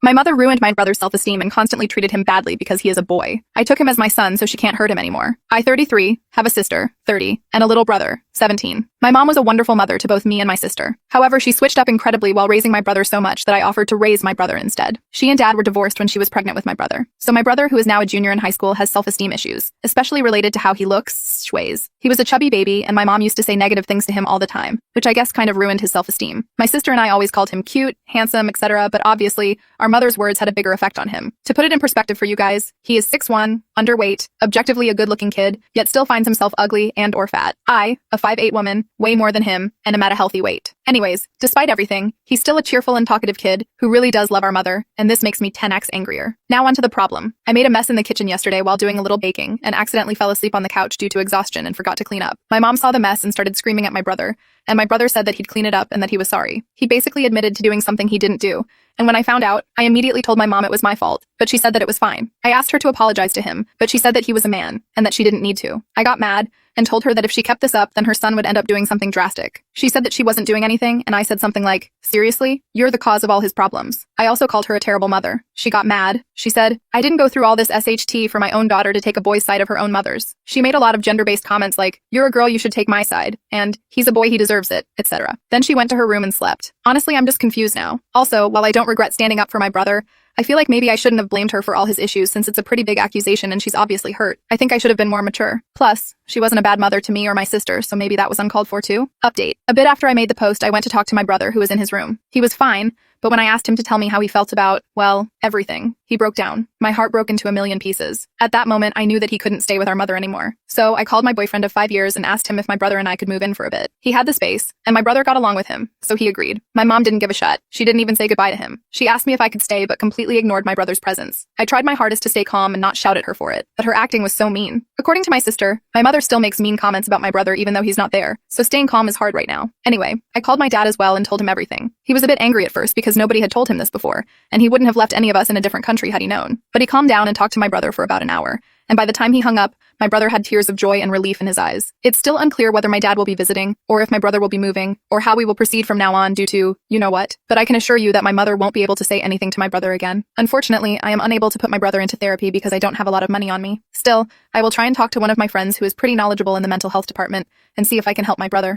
My mother ruined my brother's self-esteem and constantly treated him badly because he is a boy. I took him as my son so she can't hurt him anymore. I, 33, have a sister, 30, and a little brother, 17. My mom was a wonderful mother to both me and my sister. However, she switched up incredibly while raising my brother so much that I offered to raise my brother instead. She and dad were divorced when she was pregnant with my brother. So my brother, who is now a junior in high school, has self-esteem issues, especially related to how he looks, sways. He was a chubby baby, and my mom used to say negative things to him all the time, which I guess kind of ruined his self-esteem. My sister and I always called him cute, handsome, etc., but obviously, our mother's words had a bigger effect on him. To put it in perspective for you guys, he is 6'1", underweight, objectively a good-looking kid, yet still finds himself ugly and or fat. I, a 5'8" woman, weigh more than him, and am at a healthy weight. Anyways, despite everything, he's still a cheerful and talkative kid who really does love our mother, and this makes me 10x angrier. Now onto the problem. I made a mess in the kitchen yesterday while doing a little baking and accidentally fell asleep on the couch due to exhaustion and forgot to clean up. My mom saw the mess and started screaming at my brother, and my brother said that he'd clean it up and that he was sorry. He basically admitted to doing something he didn't do, and when I found out, I immediately told my mom it was my fault, but she said that it was fine. I asked her to apologize to him, but she said that he was a man, and that she didn't need to. I got mad, and told her that if she kept this up, then her son would end up doing something drastic. She said that she wasn't doing anything, and I said something like, "Seriously? You're the cause of all his problems." I also called her a terrible mother. She got mad. She said, "I didn't go through all this SHT for my own daughter to take a boy's side of her own mother's." She made a lot of gender-based comments like, "You're a girl, you should take my side," and "He's a boy, he deserves it," etc. Then she went to her room and slept. Honestly, I'm just confused now. Also, while I don't regret standing up for my brother, I feel like maybe I shouldn't have blamed her for all his issues since it's a pretty big accusation and she's obviously hurt. I think I should have been more mature. Plus, she wasn't a bad mother to me or my sister, so maybe that was uncalled for too. Update. A bit after I made the post, I went to talk to my brother who was in his room. He was fine, but when I asked him to tell me how he felt about, well, everything, he broke down. My heart broke into a million pieces. At that moment, I knew that he couldn't stay with our mother anymore. So I called my boyfriend of 5 years and asked him if my brother and I could move in for a bit. He had the space, and my brother got along with him, so he agreed. My mom didn't give a shit. She didn't even say goodbye to him. She asked me if I could stay, but completely ignored my brother's presence. I tried my hardest to stay calm and not shout at her for it, but her acting was so mean. According to my sister, my mother still makes mean comments about my brother even though he's not there, so staying calm is hard right now. Anyway, I called my dad as well and told him everything. He was a bit angry at first because nobody had told him this before, and he wouldn't have left any of us in a different country had he known. But he calmed down and talked to my brother for about an hour, and by the time he hung up, my brother had tears of joy and relief in his eyes. It's still unclear whether my dad will be visiting, or if my brother will be moving, or how we will proceed from now on due to, you know what, but I can assure you that my mother won't be able to say anything to my brother again. Unfortunately, I am unable to put my brother into therapy because I don't have a lot of money on me. Still, I will try and talk to one of my friends who is pretty knowledgeable in the mental health department and see if I can help my brother.